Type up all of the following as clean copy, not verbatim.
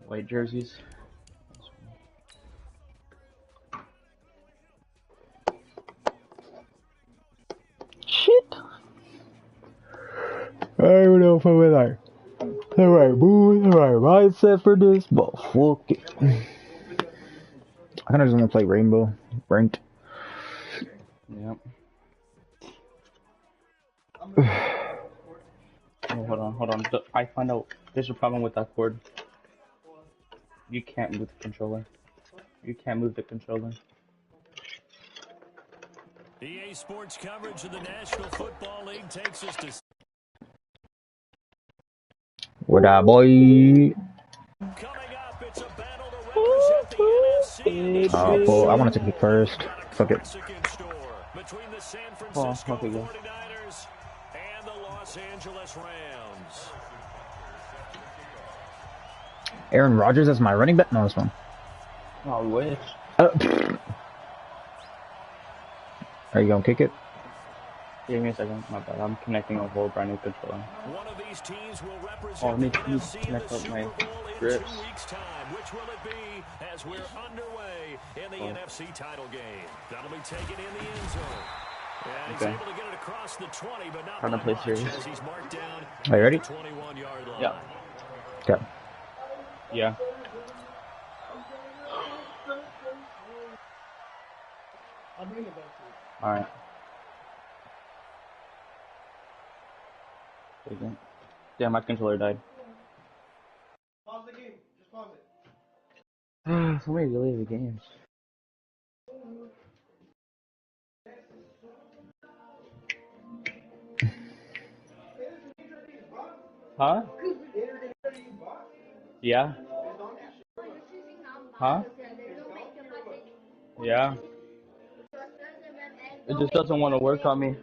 White jerseys. Shit. I don't know if I'm like the right mood, the right mindset for this, but fuck it. I kinda just wanna play Rainbow. Ranked. Yep. Oh, hold on. I find out there's a problem with that cord. You can't move the controller. You can't move the controller. EA Sports coverage of the National Football League takes us to... What up, boy? Coming up, it's a battle to represent the NFC. Well, I wanted to pick first. Fuck it. Between the San Francisco 49ers and the Los Angeles Rams. Aaron Rodgers as my running back? No, this one. I wish. Are you gonna kick it? Give me a second. My bad. I'm connecting a whole brand new controller. One of these teams will represent I need to connect up my grips. 2 weeks' time. Which will it be as we're underway in the NFC title game? That'll be taken in the end zone. And he's able to get it across the 20, but not trying to play serious. as he's marked down. Are you ready? 21-yard line. Yeah. Okay. Yeah. I'll bring it back to you. Alright. Damn, my controller died. Pause the game. Just pause it. Somebody delay the games. Huh? Yeah. Huh? Yeah. It just doesn't want to work on me.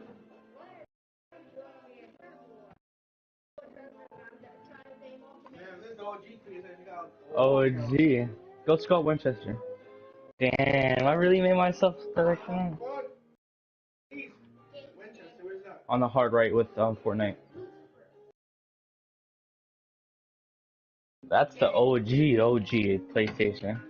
OG. Go Scott Winchester. Damn, I really made myself selection. On the hard right with Fortnite. That's the OG PlayStation.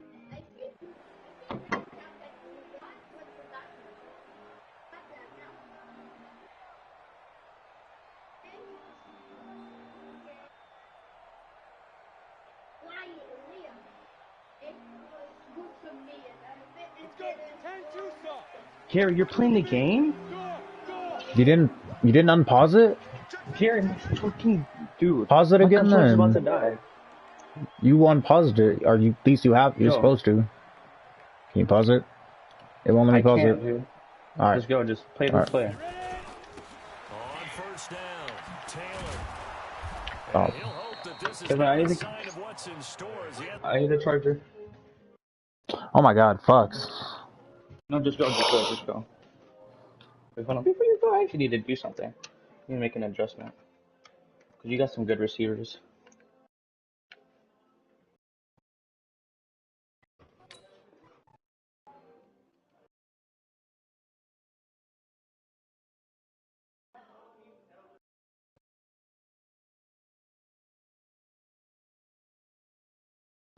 Gary, you're playing the game? You didn't unpause it? Gary, fucking dude. Pause it again then. About to die. You unpaused it, or you at least you're supposed to. Can you pause it? It won't let me pause it. Dude. Alright. Just go, just play the play. On first down, Taylor. Oh. He'll hope that this is Kevin, I need a sign of what's in store as he has... I need a charger. Oh my god, fucks. No, just go. Wait, hold on. Before you go, I actually need to do something. I need to make an adjustment. Because you got some good receivers.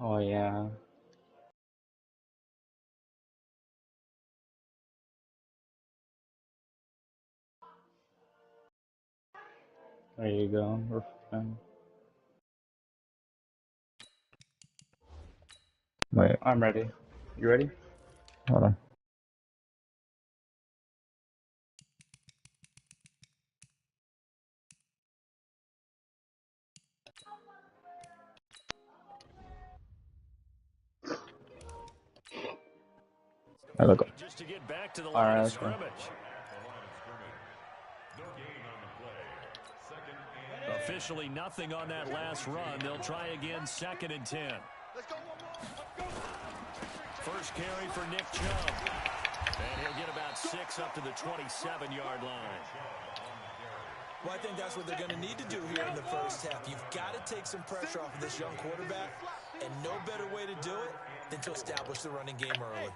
Oh, yeah. There you go. We're fine. Wait. I'm ready. You ready? Hold on. I look. Just to get back to the All right, line of let's go. scrimmage. Officially nothing on that last run. They'll try again, 2nd and 10. First carry for Nick Chubb. And he'll get about 6 up to the 27-yard line. Well, I think that's what they're going to need to do here in the first half. You've got to take some pressure off of this young quarterback, and no better way to do it than to establish the running game early.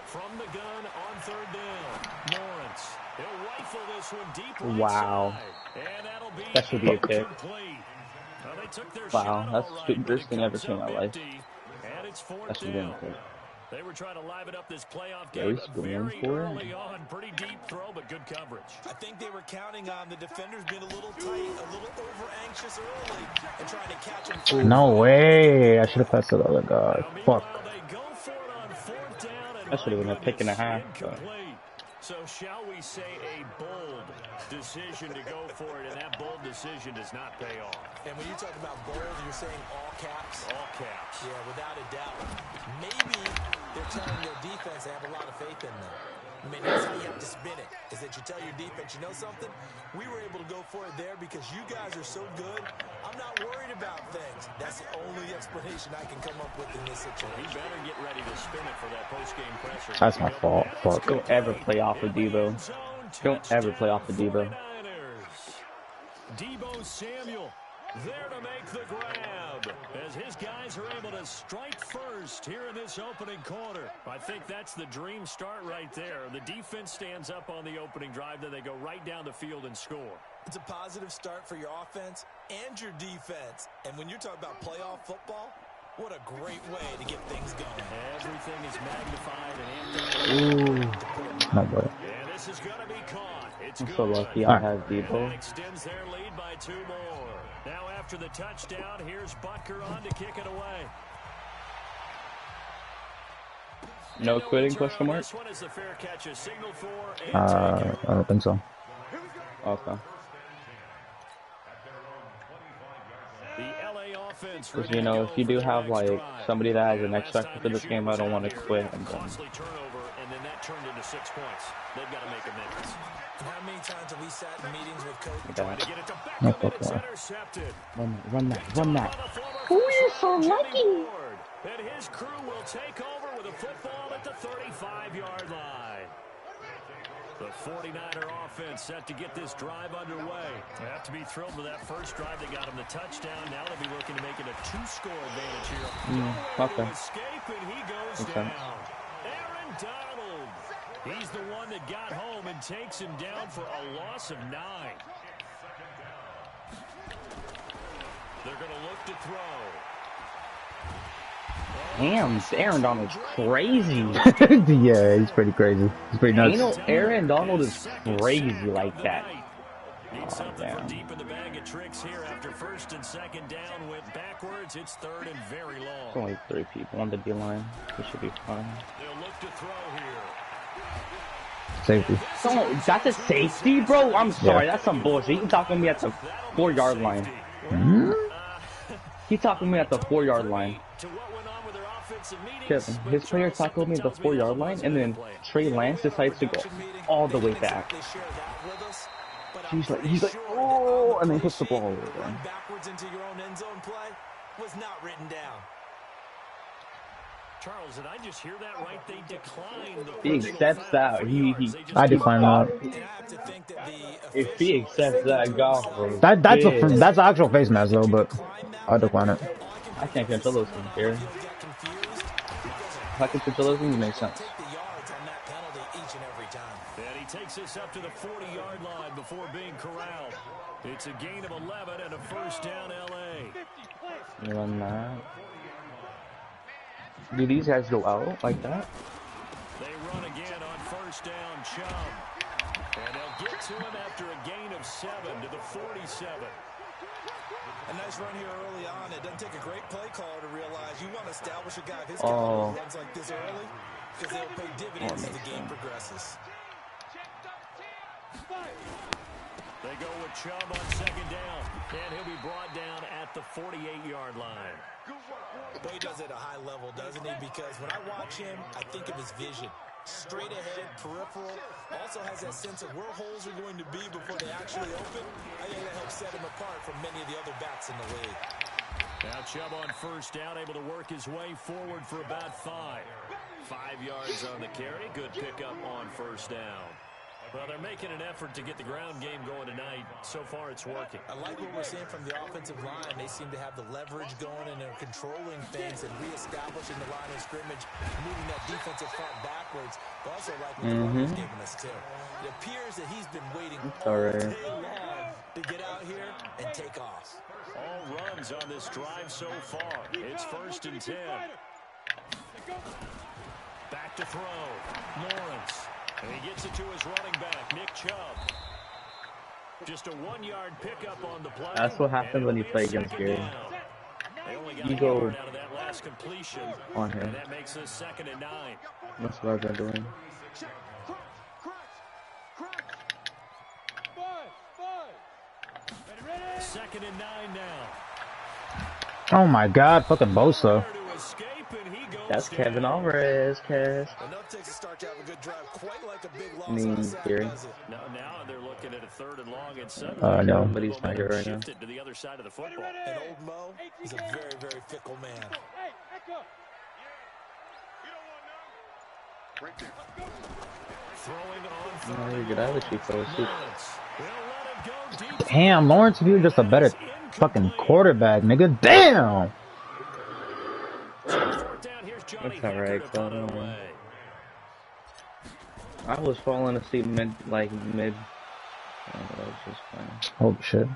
From the gun on 3rd down, Lawrence. He'll rifle this one deep right Wow. side. And that'll be That should be a pick. incomplete. Well, they took their Wow, shot that's all the right, but stupidest it thing I've ever comes seen in up my life. empty, and it's fourth That's what I'm down. doing. They were trying to liven up this playoff Yeah, game he's going very for early it. on. Pretty deep throw, but good coverage. I think they were counting on the defenders being a little tight, a little over-anxious early, and trying to catch them No flat-footed. way. I should have passed to the other guy. Now, meanwhile, Fuck. they go for it on fourth down, and That should my have been a pick and a goodness, half. But incomplete. So shall we say a bold decision to go for it, and that bold decision does not pay off. And when you talk about bold, you're saying all caps? All caps. Yeah, without a doubt. Maybe they're telling their defense they have a lot of faith in them. I mean, that's how you have to spin it, is that you tell your defense, you know something? We were able to go for it there because you guys are so good. I'm not worried about things. That's the only explanation I can come up with in this situation. He better get ready to spin it for that post-game pressure. That's my fault. Fuck. don't ever play off of Debo. Don't ever play off of Debo. Debo Samuel there to make the grab as his guys are able to strike first here in this opening quarter. I think that's the dream start right there. The defense stands up on the opening drive, then they go right down the field and score. It's a positive start for your offense and your defense. And when you're talking about playoff football, what a great way to get things going. Everything is magnified and amped up. No way. And this is going to be caught. It's I'm good. so lucky I Alright. have That Debo. extends their lead by 2 more. Now after the touchdown, here's Butker on to kick it away. No quitting, question mark? This one is the fair catch, a signal for and I don't think so. Okay. the LA offense. Because, you know, if you do have, like, somebody that has an X factor for this game, I don't want to quit. And then Costly turnover, and then that turned into 6 points. They've got to make amendments. And how many times have we sat in meetings with coaches? Trying to get it to No, Beckham, fuck and it's that. intercepted. run that. Who is so lucky? And his crew will take over with a football at the 35-yard line. The 49er offense set to get this drive underway. They have to be thrilled with that first drive. They got him the touchdown. Now they'll be looking to make it a 2-score advantage here. Okay. Escape, and he goes Makes down. sense. Aaron Donald. He's the one that got home and takes him down for a loss of 9. They're going to look to throw. Damn, Aaron Donald's crazy. Yeah, he's pretty crazy. He's pretty You know, nuts. Aaron Donald is crazy like that. Need something damn. from deep in the bag of tricks here after first and second down went backwards. It's third and very It's long. only 3 people on the D-line. We should be fine. They'll look to throw here. Safety. So, that's a safety, bro? I'm sorry, that's some bullshit. You can talk to me at the 4-yard line. He talking to me at the 4-yard line. To what went on with their offensive meetings, Kevin, but his player Charles tackled me at the tells me that 4-yard line, wasn't and in then the plan. Trey Lance decides to go all the way back. He's like, oh, and then puts the ball over there. Backwards into your own end zone play was not written down. Charles, did I just hear that right? They declined the He personal accepts foul that. for He yards. They just I didn't decline allow that. it. And I have to think that the If he accepts that, golf, bro. That's big. an actual face mask though, but I decline it. I can't control those things here. If I can control those things, it makes sense. take the yards on that penalty each and every time. And he takes us up to the 40-yard line before being corralled. It's a gain of 11 and a first down, L.A. Run that. Do these guys go out like that? They run again on first down, Chubb. And they'll get to him after a gain of 7 to the 47. A nice run here early on. It doesn't take a great play caller to realize you want to establish a guy of his caliber who runs like this early because they'll pay dividends as the game progresses. They go with Chubb on second down, and he'll be brought down at the 48-yard line. But he does it at a high level, doesn't he? Because when I watch him, I think of his vision. Straight ahead, peripheral. Also has that sense of where holes are going to be before they actually open. I think that helps set him apart from many of the other backs in the league. Now Chubb on first down, able to work his way forward for about 5. 5 yards on the carry. Good pickup on first down. Well, they're making an effort to get the ground game going tonight. So far, it's working. I like what we're seeing from the offensive line. They seem to have the leverage going and they're controlling things and reestablishing the line of scrimmage, moving that defensive front backwards. But also like what the runner's giving us, too. It appears that he's been waiting all day long to get out here and take off. All runs on this drive so far. It's 1st and 10. Back to throw. Lawrence. And he gets it to his running back, Nick Chubb. Just a 1-yard pickup on the play. That's what happens when you play against Gary. You go out of that last completion, on him. and that makes us 2nd and 9. That's what I've been doing. Second and 9 now. Oh my God, fucking Bosa. That's Kevin Alvarez, Cass. Enough takes a start to have a good drive, quite like a big loss I mean, on Saturday, Gary. does it? Now they're looking at a 3rd and long, and suddenly No, but he's not here right now. shifted to the other side of the football. And old Mo is a very, very fickle man. Throwing on No, you're good. I wish you fell asleep. Damn, Lawrence, if you're just a better fucking quarterback, nigga. Damn. That's alright, I was falling asleep mid. I was just playing. Holy shit.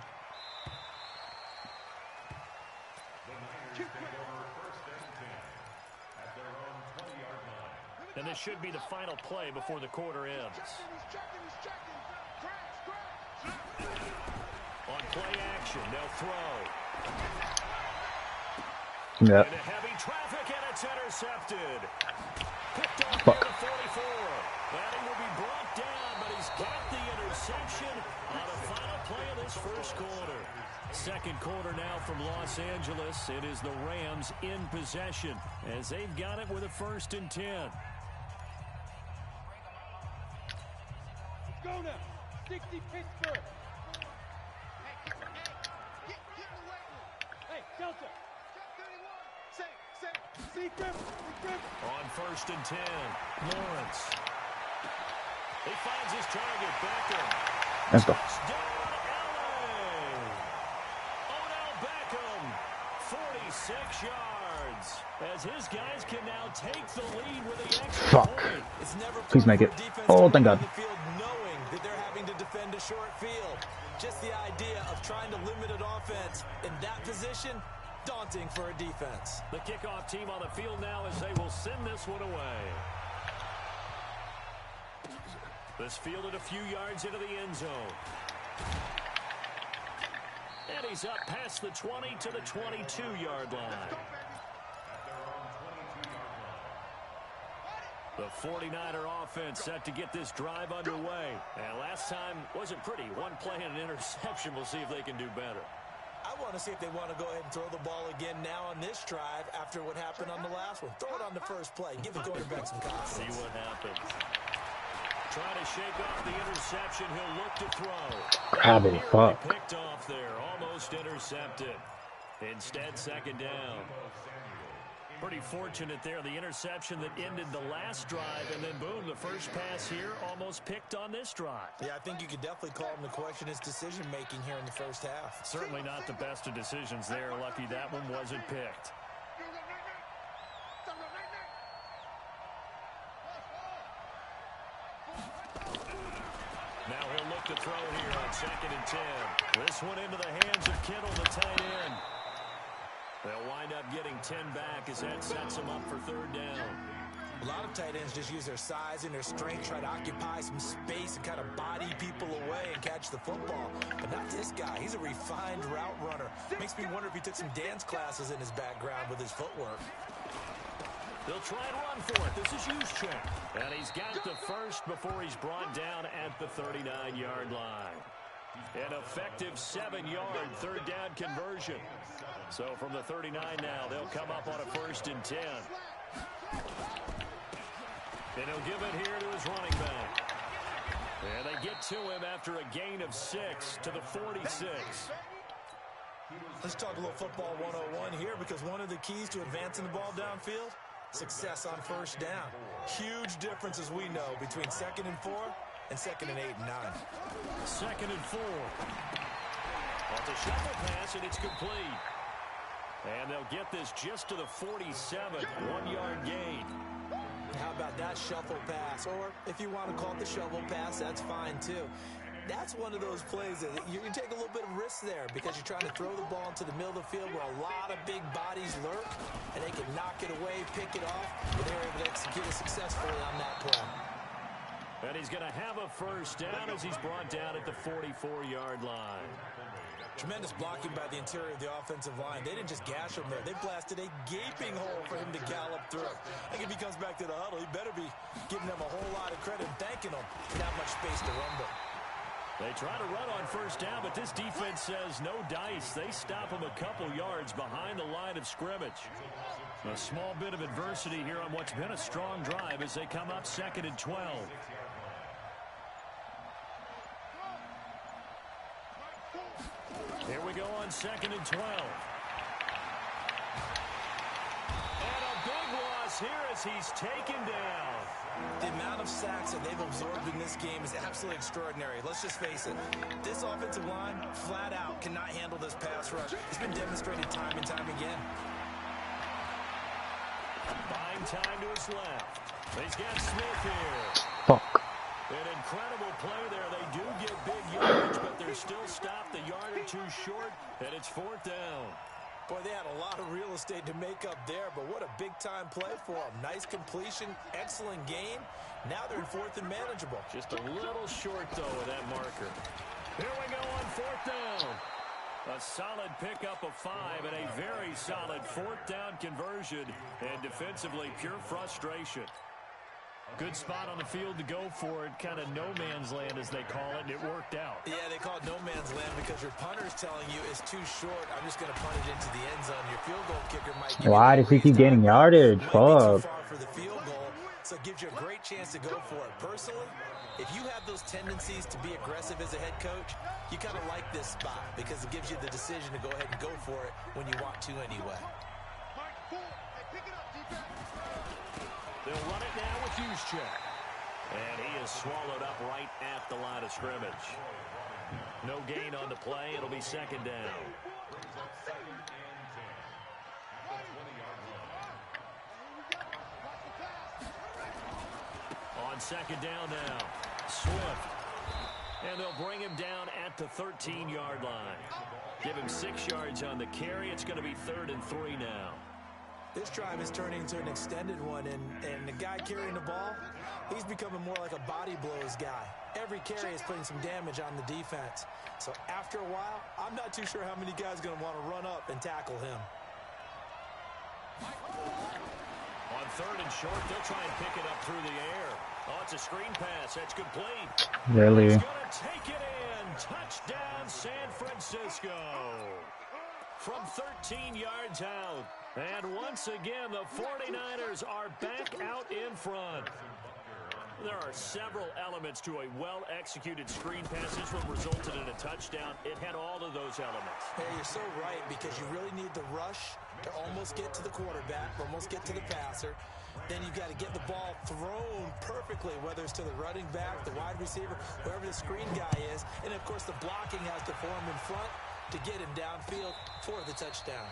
And this should be the final play before the quarter ends. On play action, they'll throw. Yeah. Into heavy traffic, and it's intercepted. Picked off Fuck. the 44. And he will be brought down, but he's got the interception on the final play of this first quarter. Second quarter now from Los Angeles. It is the Rams in possession as they've got it with a 1st and 10. Let's go now. 60 Pittsburgh. Hey, Delta. On 1st and 10, Lawrence. He finds his target, Beckham. Let's go. Touchdown, LA. Odell Beckham, 46 yards. As his guys can now take the lead with the extra Fuck. point. It's never Please make it. Oh, thank God. the field knowing that they're having to defend a short field. Just the idea of trying to limit an offense in that position, daunting for a defense. The kickoff team on the field now as they will send this one away. This fielded a few yards into the end zone. And he's up past the 20 to the 22-yard line. The 49er offense set to get this drive underway. And last time wasn't pretty. One play and an interception. We'll see if they can do better. I want to see if they want to go ahead and throw the ball again now on this drive after what happened on the last one. Throw it on the first play. Give the quarterback some confidence. See what happens. Trying to shake off the interception. He'll look to throw. Grab it, fuck. Picked off there. Almost intercepted. Instead, 2nd down. Pretty fortunate there. The interception that ended the last drive, and then boom, the first pass here almost picked on this drive. Yeah, I think you could definitely call him to question his decision-making here in the first half. Certainly not the best of decisions there. Lucky that one wasn't picked. Now he'll look to throw here on 2nd and 10. This one into the hands of Kittle, the tight end. They'll wind up getting 10 back as that sets them up for 3rd down. A lot of tight ends just use their size and their strength, try to occupy some space and kind of body people away and catch the football. But not this guy. He's a refined route runner. Makes me wonder if he took some dance classes in his background with his footwork. They'll try and run for it. This is Juszczyk. And he's got the first before he's brought down at the 39-yard line. An effective 7-yard 3rd down conversion. So from the 39 now, they'll come up on a 1st and 10. And he'll give it here to his running back. And they get to him after a gain of 6 to the 46. Let's talk a little football 101 here, because one of the keys to advancing the ball downfield, success on 1st down. Huge difference, as we know, between 2nd and 4 and 2nd and 8 and 9. 2nd and 4. Off the shuffle pass, and it's complete. And they'll get this just to the 47, 1-yard gain. How about that shuffle pass? Or if you want to call it the shovel pass, that's fine too. That's one of those plays that you can take a little bit of risk there because you're trying to throw the ball into the middle of the field where a lot of big bodies lurk, and they can knock it away, pick it off, and they're able to execute it successfully on that play. And he's going to have a first down as he's brought down at the 44-yard line. Tremendous blocking by the interior of the offensive line. They didn't just gash him there. They blasted a gaping hole for him to gallop through. I think if he comes back to the huddle, he better be giving them a whole lot of credit and thanking them for that much space to rumble. They try to run on first down, but this defense says no dice. They stop him a couple yards behind the line of scrimmage. A small bit of adversity here on what's been a strong drive as they come up 2nd and 12. Here we go on 2nd and 12. And a big loss here as he's taken down. The amount of sacks that they've absorbed in this game is absolutely extraordinary. Let's just face it. This offensive line, flat out, cannot handle this pass rush. It's been demonstrated time and time again. Buying time to his left. He's got Smith here. Fuck. An incredible play there. They do get big yardage, but they're still stopped a yard or two short, and it's 4th down. Boy, they had a lot of real estate to make up there, but what a big-time play for them. Nice completion, excellent game. Now they're in 4th and manageable. Just a little short, though, with that marker. Here we go on 4th down. A solid pickup of 5 and a very solid 4th down conversion. And defensively, pure frustration. Good spot on the field to go for it. Kind of no man's land, as they call it, and it worked out. Yeah, they call it no man's land because your punter's telling you it's too short. I'm just going to punt it into the end zone. Your field goal kicker might give Why does he keep gaining yardage? Fuck. Too far for the field goal, so it gives you a great chance to go for it. Personally, if you have those tendencies to be aggressive as a head coach, you kind of like this spot because it gives you the decision to go ahead and go for it when you want to anyway. They'll run it now with Juszczyk. And he is swallowed up right at the line of scrimmage. No gain on the play. It'll be 2nd down. On 2nd down now, Swift. And they'll bring him down at the 13-yard line. Give him 6 yards on the carry. It's going to be 3rd and 3 now. This drive is turning into an extended one, and the guy carrying the ball, he's becoming more like a body blows guy. Every carry is putting some damage on the defense. So after a while, I'm not too sure how many guys are going to want to run up and tackle him. On 3rd and short, they'll try and pick it up through the air. Oh, it's a screen pass. That's complete. Really? He's going to take it in. Touchdown, San Francisco. From 13 yards out. And once again, the 49ers are back out in front. There are several elements to a well-executed screen pass. This one resulted in a touchdown. It had all of those elements. Hey, you're so right, because you really need the rush to almost get to the quarterback, almost get to the passer. Then you've got to get the ball thrown perfectly, whether it's to the running back, the wide receiver, whoever the screen guy is. And, of course, the blocking has to form in front to get him downfield for the touchdown.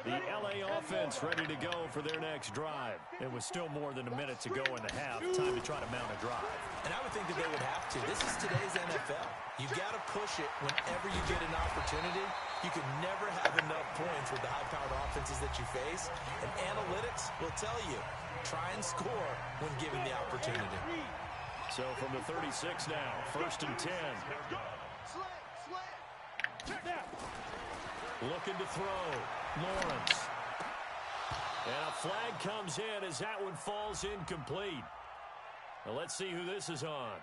The LA offense ready to go for their next drive. It was still more than a minute to go in the half. Time to try to mount a drive. And I would think that they would have to. This is today's NFL. You've got to push it whenever you get an opportunity. You can never have enough points with the high-powered offenses that you face. And analytics will tell you, try and score when given the opportunity. So from the 36 now, 1st and 10. Looking to throw. Lawrence. And a flag comes in as that one falls incomplete. Now let's see who this is on.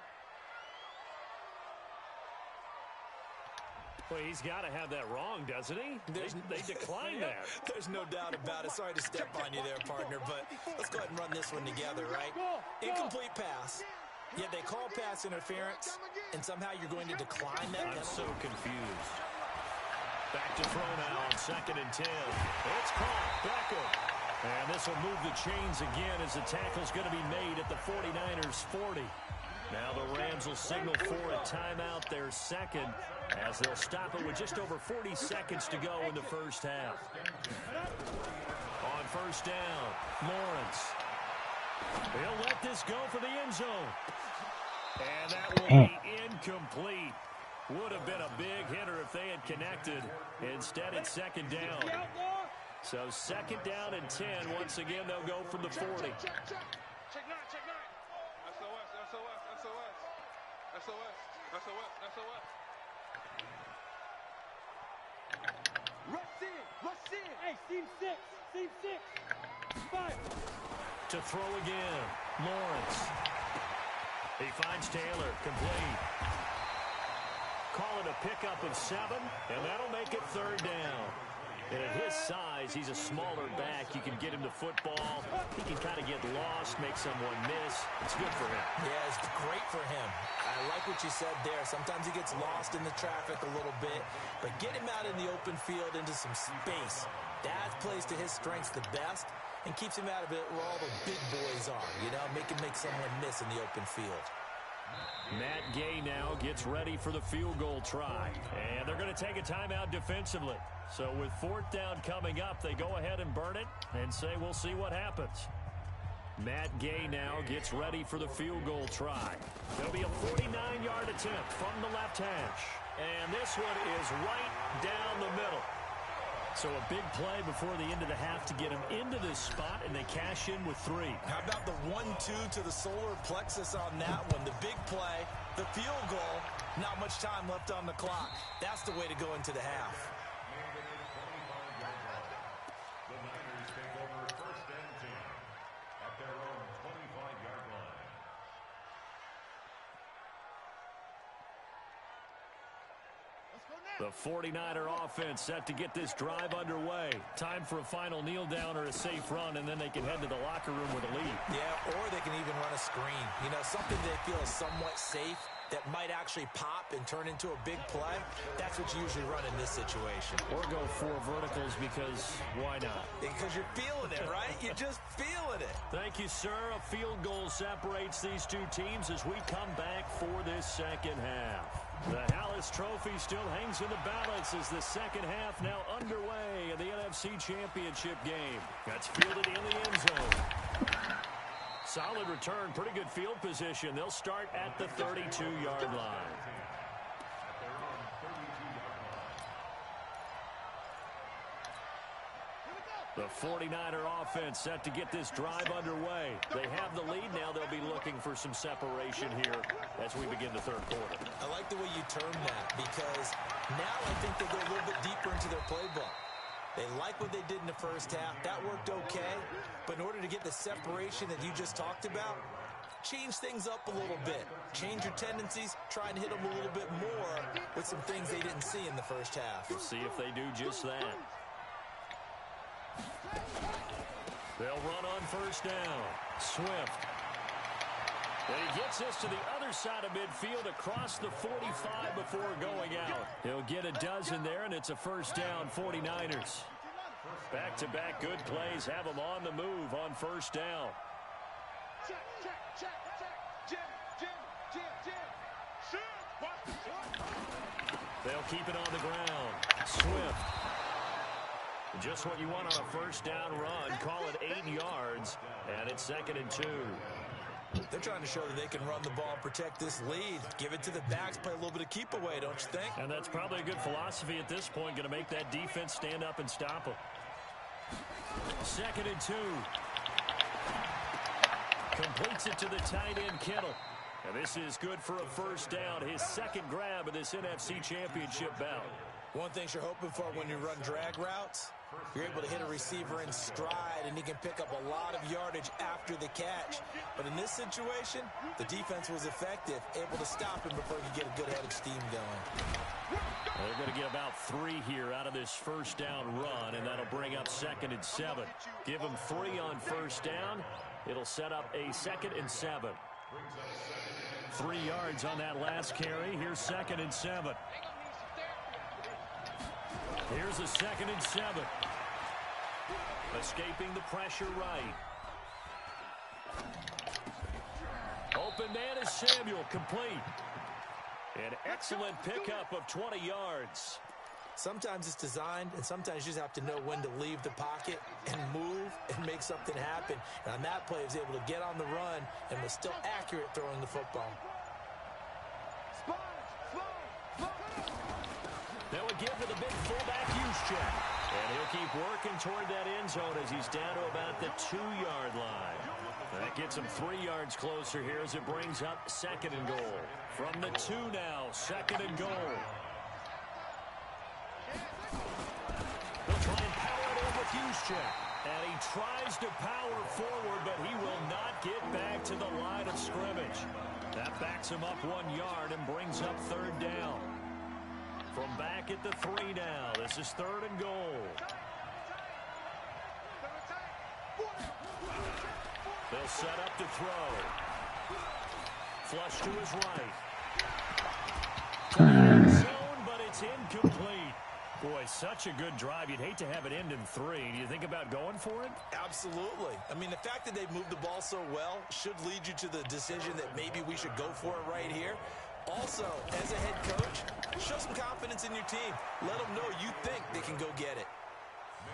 Well, he's got to have that wrong, doesn't he? They declined that. There's no doubt about it. Sorry to step on you there, partner, but let's go ahead and run this one together, right? Incomplete pass. Yet they call pass interference, and somehow you're going to decline that. I'm so confused. Back to throw now on 2nd and 10. It's caught. Beckham. And this will move the chains again as the tackle's going to be made at the 49ers 40. Now the Rams will signal for a timeout, their second, as they'll stop it with just over 40 seconds to go in the first half. On 1st down, Lawrence. He'll let this go for the end zone. And that will Damn. be incomplete. Would have been a big hitter if they had connected. Instead, it's second down. So second down and 10. Once again, they'll go from the 40. Check 9, check 9. SOS. Rush in. Hey, seam 6. 5. To throw again, Lawrence. He finds Taylor, complete. Call it a pickup of 7, and that'll make it third down. And at his size, he's a smaller back. You can get him the football. He can kind of get lost, make someone miss. It's good for him. Yeah, it's great for him. I like what you said there. Sometimes he gets lost in the traffic a little bit, but get him out in the open field into some space. That plays to his strengths the best and keeps him out of it where all the big boys are, you know, make someone miss in the open field. Matt Gay now gets ready for the field goal try. And they're going to take a timeout defensively. So with fourth down coming up, they go ahead and burn it and say we'll see what happens. Matt Gay now gets ready for the field goal try. There'll be a 49-yard attempt from the left hash. And this one is right down the middle. So a big play before the end of the half to get him into this spot, and they cash in with 3. How about the 1-2 to the solar plexus on that one? The big play, the field goal, not much time left on the clock. That's the way to go into the half. The 49er offense set to get this drive underway. Time for a final kneel down or a safe run, and then they can head to the locker room with a lead. Yeah, or they can even run a screen. You know, something they feel is somewhat safe that might actually pop and turn into a big play. That's what you usually run in this situation. Or go 4 verticals because why not? Because you're feeling it, right? You're just feeling it. Thank you, sir. A field goal separates these two teams as we come back for this second half. The Hallis Trophy still hangs in the balance as the second half now underway in the NFC Championship game. That's fielded in the end zone. Solid return, pretty good field position. They'll start at the 32-yard line. The 49er offense set to get this drive underway. They have the lead now. They'll be looking for some separation here as we begin the third quarter. I like the way you termed that because now I think they go a little bit deeper into their playbook. They like what they did in the first half. That worked okay. But in order to get the separation that you just talked about, change things up a little bit. Change your tendencies. Try and hit them a little bit more with some things they didn't see in the first half. We'll see if they do just that. They'll run on first down. Swift. And he gets this to the other side of midfield across the 45 before going out. He'll get a dozen there, and it's a first down, 49ers. Back-to-back good plays have them on the move on first down. Check. Jim. They'll keep it on the ground. Swift. Just what you want on a first down run. Call it 8 yards, and it's 2nd and 2. They're trying to show that they can run the ball and protect this lead. Give it to the backs, play a little bit of keep away, don't you think? And that's probably a good philosophy at this point. Going to make that defense stand up and stop them. 2nd and 2. Completes it to the tight end, Kittle. And this is good for a first down. His second grab of this NFC Championship bout. One thing you're hoping for when you run drag routes, you're able to hit a receiver in stride, and he can pick up a lot of yardage after the catch. But in this situation, the defense was effective, able to stop him before he could get a good head of steam going. They're going to get about 3 here out of this first down run, and that'll bring up 2nd and 7. Give them 3 on first down. It'll set up a 2nd and 7. 3 yards on that last carry. Here's 2nd and 7. Here's a 2nd and 7. Escaping the pressure right. Open man is Samuel, complete. An excellent pickup of 20 yards. Sometimes it's designed, and sometimes you just have to know when to leave the pocket and move and make something happen. And on that play, he was able to get on the run and was still accurate throwing the football. They will give to the big fullback Juszczyk. And he'll keep working toward that end zone as he's down to about the 2-yard line. That gets him 3 yards closer here as it brings up 2nd and goal. From the 2 now, 2nd and goal. They'll try and power it in with Juszczyk. And he tries to power forward, but he will not get back to the line of scrimmage. That backs him up 1 yard and brings up 3rd down. From back at the 3 now, this is 3rd and goal. They'll set up to throw. Flush to his right. Zone, but it's incomplete. Boy, such a good drive. You'd hate to have it end in 3. Do you think about going for it? Absolutely. I mean, the fact that they've moved the ball so well should lead you to the decision that maybe we should go for it right here. Also, as a head coach, show some confidence in your team. Let them know you think they can go get it.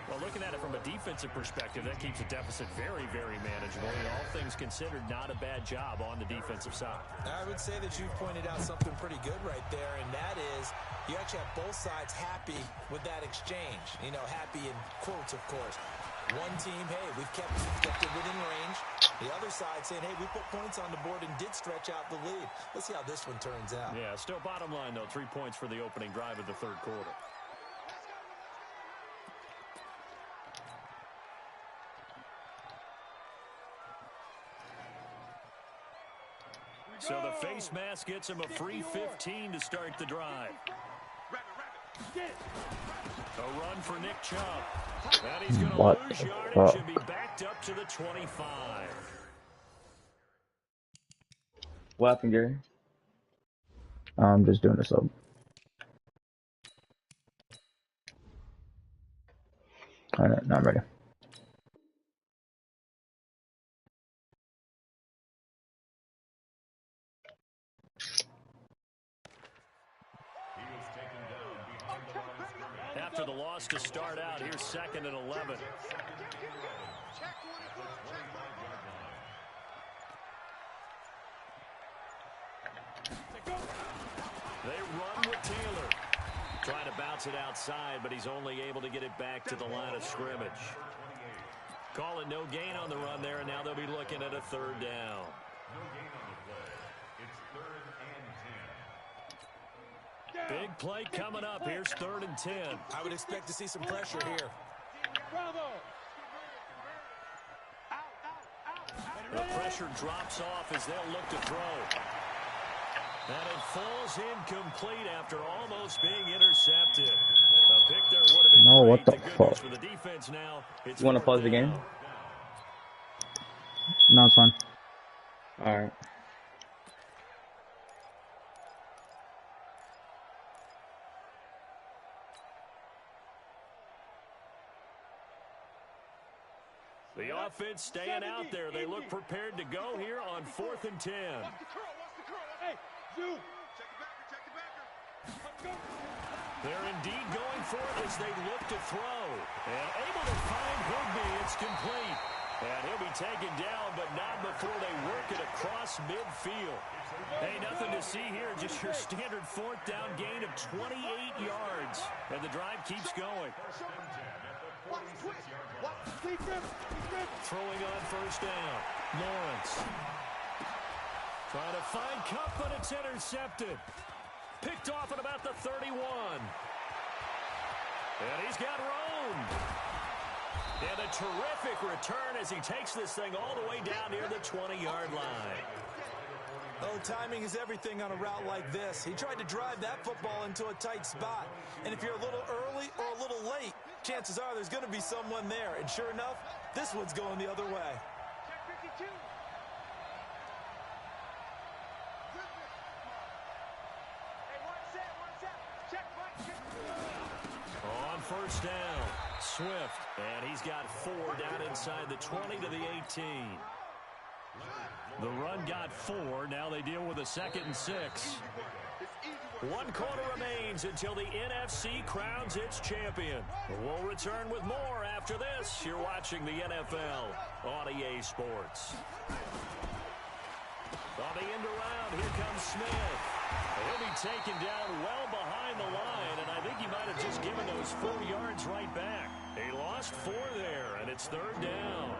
Well, looking at it from a defensive perspective, that keeps the deficit very, very manageable. And all things considered, not a bad job on the defensive side. I would say that you've pointed out something pretty good right there, and that is you actually have both sides happy with that exchange. You know, happy in quotes, of course. One team, hey, we've kept it within range. The other side saying, hey, we put points on the board and did stretch out the lead. Let's see how this one turns out. Yeah, still bottom line, though, 3 points for the opening drive of the 3rd quarter. So the face mask gets him a free 15 to start the drive. A run for Nick Chubb. And he's going to lose yardage and be backed up to the 25. What happened, Gary? I'm just doing this up. Alright, now I'm ready. After the loss to start out, here's 2nd and 11. They run with Taylor. Trying to bounce it outside, but he's only able to get it back to the line of scrimmage. Call it no gain on the run there, and now they'll be looking at a 3rd down. Big play coming up. Here's 3rd and 10. I would expect to see some pressure here. The pressure drops off as they'll look to throw. And it falls incomplete after almost being intercepted. A pick there would have been No, great. what the fuck? For the defense now, it's You want to pause the game? No, it's fine. All right. The offense staying out there. They look prepared to go here on 4th and 10. Hey, Zoo. They're indeed going for it as they look to throw. And able to find Higby. It's complete. And he'll be taken down, but not before they work it across midfield. Hey, nothing to see here. Just your standard 4th down gain of 28 yards. And the drive keeps going. Throwing on 1st down. Lawrence. Trying to find Cup, but it's intercepted. Picked off at about the 31. And he's got room. And a terrific return as he takes this thing all the way down near the 20-yard line. Oh, timing is everything on a route like this. He tried to drive that football into a tight spot. And if you're a little early or a little late, chances are there's going to be someone there. And sure enough, this one's going the other way. On 1st down, Swift. And he's got 4 down inside the 20 to the 18. The run got 4. Now they deal with a 2nd and 6. 1 quarter remains until the NFC crowns its champion. We'll return with more after this. You're watching the NFL on EA Sports. On the end around, here comes Smith. He'll be taken down well behind the line, and I think he might have just given those 4 yards right back. He lost 4 there, and it's 3rd down.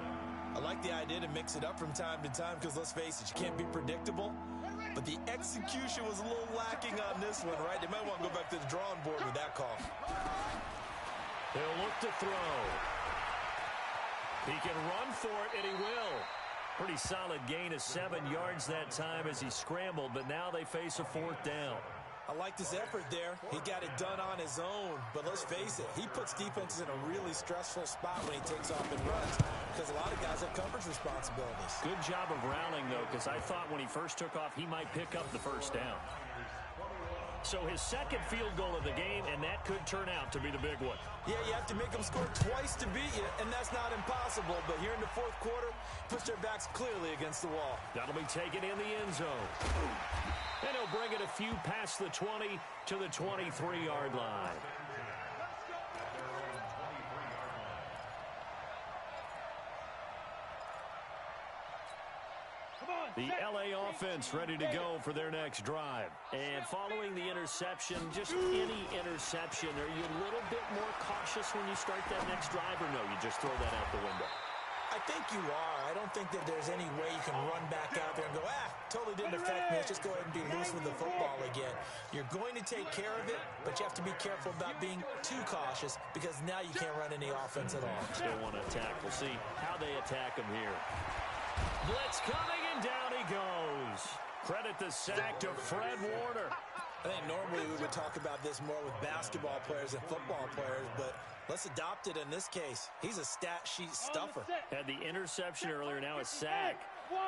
I like the idea to mix it up from time to time because, let's face it, you can't be predictable. But the execution was a little lacking on this one, right? They might want to go back to the drawing board with that call. He'll look to throw. He can run for it, and he will. Pretty solid gain of 7 yards that time as he scrambled, but now they face a 4th down. I like his effort there. He got it done on his own. But let's face it, he puts defenses in a really stressful spot when he takes off and runs because a lot of guys have coverage responsibilities. Good job of rallying, though, because I thought when he first took off, he might pick up the 1st down. So his 2nd field goal of the game, and that could turn out to be the big one. Yeah, you have to make them score twice to beat you, and that's not impossible. But here in the 4th quarter, push their backs clearly against the wall. That'll be taken in the end zone. And he'll bring it a few past the 20 to the 23-yard line. The LA offense ready to go for their next drive. And following the interception, just any interception, are you a little bit more cautious when you start that next drive, or no, you just throw that out the window? I think you are. I don't think that there's any way you can run back out there and go, totally didn't affect me. Let's just go ahead and be loose with the football again. You're going to take care of it, but you have to be careful about being too cautious because now you can't run any offense at all. Still want to attack. We'll see how they attack him here. Blitz coming, and down he goes. Credit the sack to Fred Warner. I think normally we would talk about this more with basketball players and football players, but let's adopt it in this case. He's a stat sheet stuffer. Had the interception earlier, now a sack.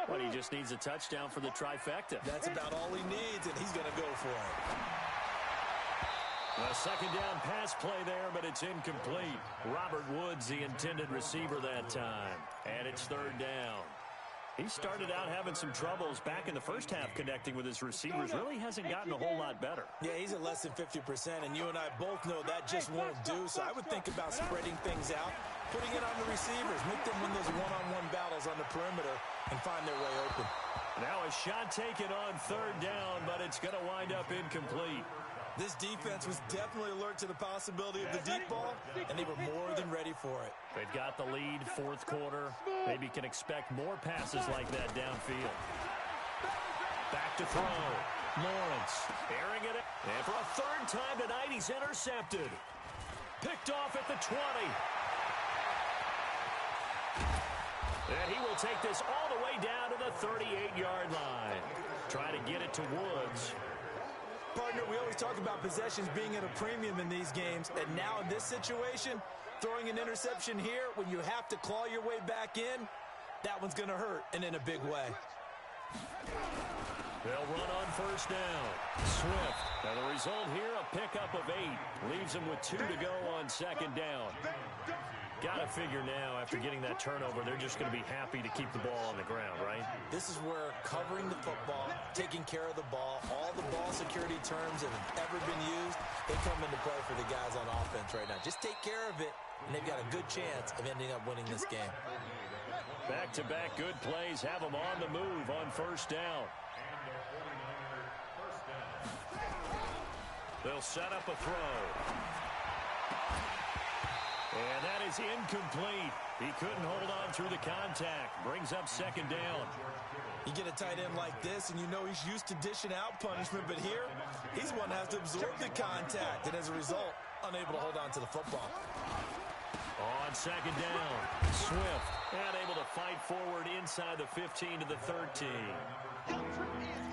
But he just needs a touchdown for the trifecta. That's about all he needs, and he's going to go for it. A 2nd down pass play there, but it's incomplete. Robert Woods, the intended receiver that time. And it's 3rd down. He started out having some troubles back in the first half connecting with his receivers. Really hasn't gotten a whole lot better. Yeah, he's at less than 50%, and you and I both know that just won't do. So I would think about spreading things out, putting it on the receivers, make them win those one-on-one battles on the perimeter and find their way open. Now a shot taken on 3rd down, but it's going to wind up incomplete. This defense was definitely alert to the possibility of the deep ball, and they were more than ready for it. They've got the lead, 4th quarter. Maybe can expect more passes like that downfield. Back to throw. Lawrence airing it. And for a 3rd time tonight, he's intercepted. Picked off at the 20. And he will take this all the way down to the 38-yard line. Trying to get it to Woods. Partner, we always talk about possessions being at a premium in these games, and now in this situation, throwing an interception here when you have to claw your way back in, that one's going to hurt, and in a big way. They'll run on 1st down. Swift. Now the result here, a pickup of 8. Leaves them with 2 to go on 2nd down. Got to figure now, after getting that turnover, they're just going to be happy to keep the ball on the ground, right? This is where covering the football, taking care of the ball, all the ball security terms that have ever been used, they come into play for the guys on offense right now. Just take care of it, and they've got a good chance of ending up winning this game. Back-to-back good plays have them on the move on 1st down. They'll set up a throw. And that is incomplete. He couldn't hold on through the contact. Brings up 2nd down. You get a tight end like this, and you know he's used to dishing out punishment, but here, he's one that has to absorb the contact, and as a result, unable to hold on to the football. On 2nd down, Swift unable to fight forward inside the 15 to the 13.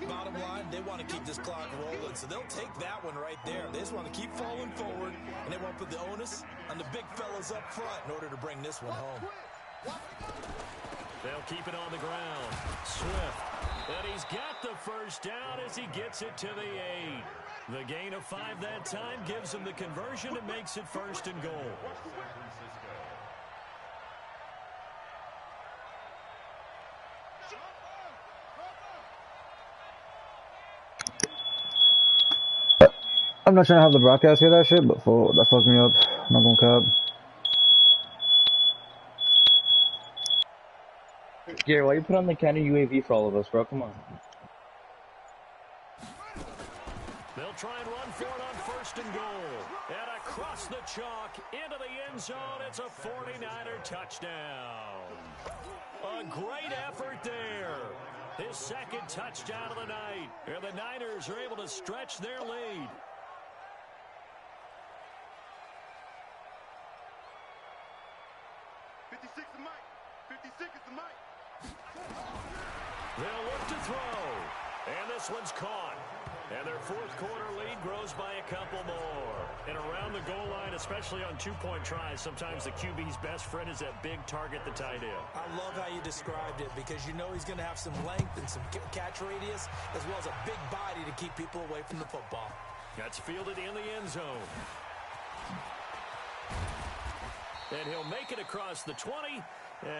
Bottom line, they want to keep this clock rolling, so they'll take that one right there. They just want to keep falling forward, and they won't put the onus on the big fellas up front in order to bring this one home. They'll keep it on the ground. Swift. And he's got the 1st down as he gets it to the 8. The gain of 5 that time gives him the conversion and makes it 1st and goal. I'm not trying to have the broadcast hear that shit, but for that fucked me up. I'm not gonna cap. Gary, why you put on the counter UAV for all of us, bro? Come on. They'll try and run for it on first and goal. And across the chalk, into the end zone, it's a 49er touchdown. A great effort there. His second touchdown of the night. And the Niners are able to stretch their lead. They'll look to throw. And this one's caught. And their fourth quarter lead grows by a couple more. And around the goal line, especially on two-point tries, sometimes the QB's best friend is that big target, the tight end. I love how you described it because you know he's going to have some length and some catch radius as well as a big body to keep people away from the football. That's fielded in the end zone. And he'll make it across the 20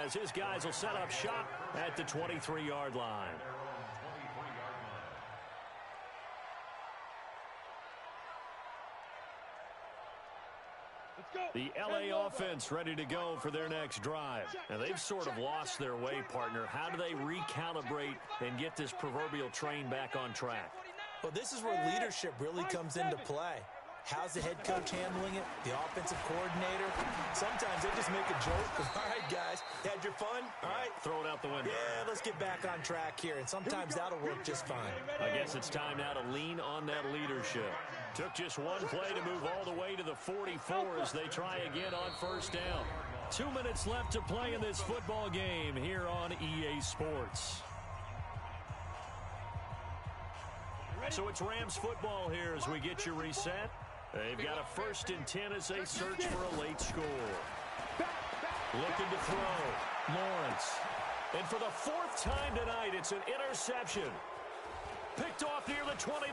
as his guys will set up shop at the 23-yard line. The LA offense ready to go for their next drive. And they've sort of lost their way, partner. How do they recalibrate and get this proverbial train back on track? Well, this is where leadership really comes into play. How's the head coach handling it? The offensive coordinator? Sometimes they just make a joke. All right, guys, had your fun? All right. Throw it out the window. Yeah, let's get back on track here. And sometimes that'll work just fine. I guess it's time now to lean on that leadership. Took just one play to move all the way to the 44 as they try again on first down. 2 minutes left to play in this football game here on EA Sports. So it's Rams football here as we get you reset. They've got a 1st and 10 as they search for a late score. Looking to throw. Lawrence. And for the 4th time tonight, it's an interception. Picked off near the 29.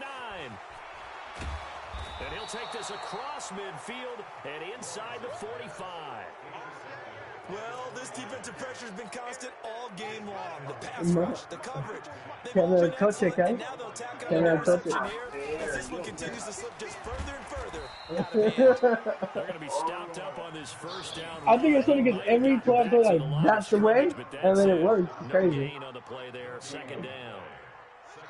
And he'll take this across midfield and inside the 45. Well, this defensive pressure has been constant all game long. The pass rush, the coverage. They've all been excellent, and now they'll tack on an interception here as this one continues to slip just further and further out of hand. They're going to be stopped up on this first down. I think it's funny because every play I play like that's the way, and then it works. It's crazy. Gain on the play there, 2nd down.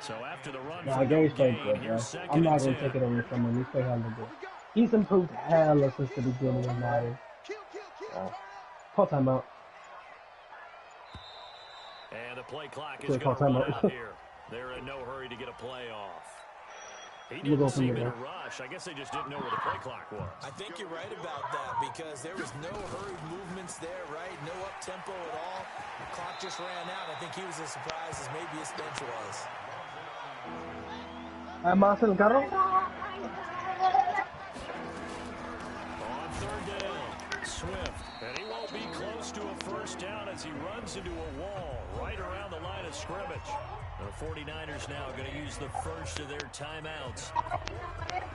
So after the run, Nah, Gary's playing good, bro. I'm not gonna take it over from him. He's playing hella good. He's improved hella since the beginning of Madden. Call timeout. And the play clock is going to run out here. They're in no hurry to get a play off. He didn't seem in a rush. I guess they just didn't know where the play clock was. I think you're right about that because there was no hurried movements there, right? No up-tempo at all. The clock just ran out. I think he was as surprised as maybe his bench was. Más el carro. On 3rd down, Swift. And he won't be close to a first down as he runs into a wall right around the line of scrimmage. The 49ers now going to use the first of their timeouts.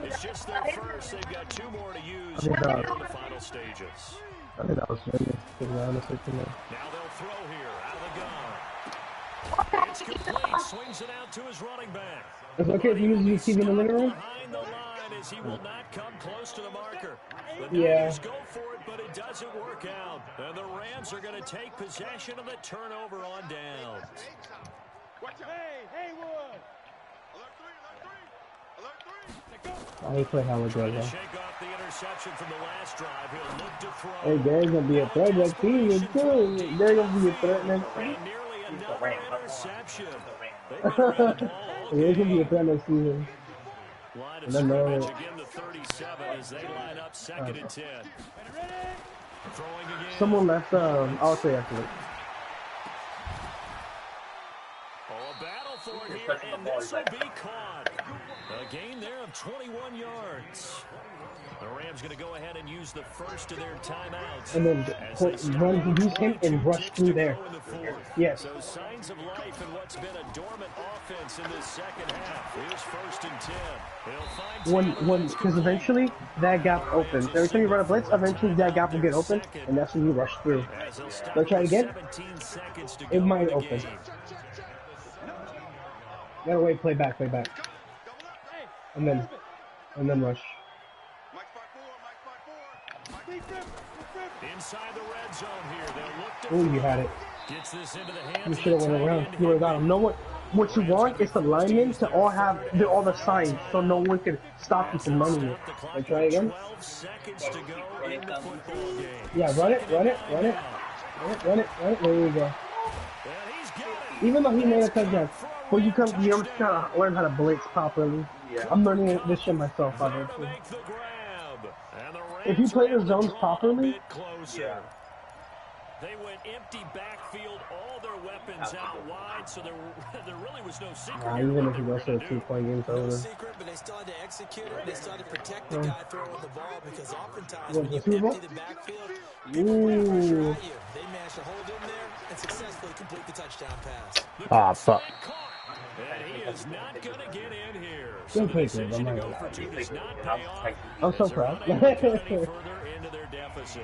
It's just their first. They've got 2 more to use in the final stages. I think that was really good. Now they'll throw here out of the gun. It's complete. Swings it out to his running back. It's okay if you use the TV in the living room? Behind the line as he will not come close to the marker. The Yeah. Niners go for it, but it doesn't work out. And the Rams are going to take possession of the turnover on downs. Hey, Haywood! Oh, he played hella good, bro. Shake off the interception from the last drive. He'll look to throw. Hey, there's gonna be a threat next season too. There's gonna be a threat next season. And nearly another interception. They've been around the ball all There's gonna be a game. threat next season. Line of scrimmage again to 37 as they line up 2nd and 10. Throwing again. Someone left. I'll say after it. Oh, a battle for it here, and this will be caught. A gain there of 21 yards. The Rams going to go ahead and use the first of their timeouts. And then run to use him and rush through there. Yes. So signs of life in what's been a dormant offense in this second half. Here's 1st and 10. He'll find Because eventually that gap opens. Every time you run a blitz, eventually that gap will get open, and that's when you rush through. Let's try it again. It might open. Gotta wait, play back. And and then rush. Inside the red zone here. They'll look to Oh, you had it. Gets this into the hands You of should have the went tight around. end, You would have got him. Higbee. What you want is the linemen to all have all the signs, so no one can stop you from running it. Stop the clock Like, try with again. 12 seconds to go in the football game. Yeah, run it, Second run and it, 9 run it, now. run it, run it, run it. There you go. And he's got it. Even though he made a That's touchdown, caught for a but you red come, you just touchdown. gotta learn how to blitz properly. I'm learning this shit myself, There father. to make the grab. And the If you Rams play are able the to zones draw properly, a bit closer. They went empty backfield, all their weapons out wide, so there really was no secret here even what if they he were goes to going a to do. 2-point game, it's No over. secret, but they still had to execute it. They still had to protect the guy throwing the ball because oftentimes What, when the you Super Bowl? empty the backfield, people put pressure Ooh. at you. They managed to hold in there and successfully complete the touchdown pass. Ah, fuck. And he is not going to get in here. Still So the play good, decision to I'm not go gonna for lie. two does not pay off. I'm so as they're proud. unable to cut any further into their deficit.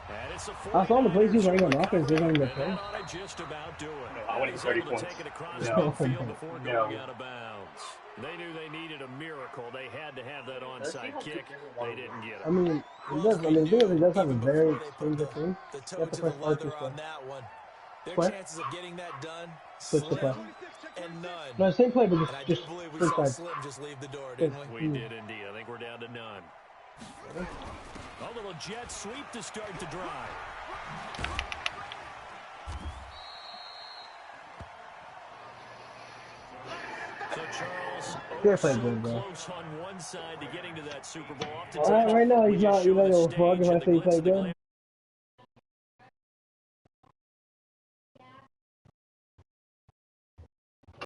And it's the I saw the plays he's running on 49ers offense, they're running the and play. that ought to just about do it. I want to He's 30 able to points. take it across No. midfield before going out of bounds. They knew they needed a miracle. They had to have that onside kick. They didn't get it. I mean, he Well, does. as I we mean, the thing is, knew, he does have a even very before they put expensive team. the You toe have to to play the Archer leather still. on that one. Their What? chances of getting that done, Switch the play. slim and none. No, same play, but And I do just believe we switch saw sides. Slim just leave the door, didn't we? We did indeed. I think we're down to none. A little jet sweep to start the drive. So Charles, They're so playing good, bro. close on one side to getting to that Super Bowl. Right now, he's not. You know, fuck if I say he played good.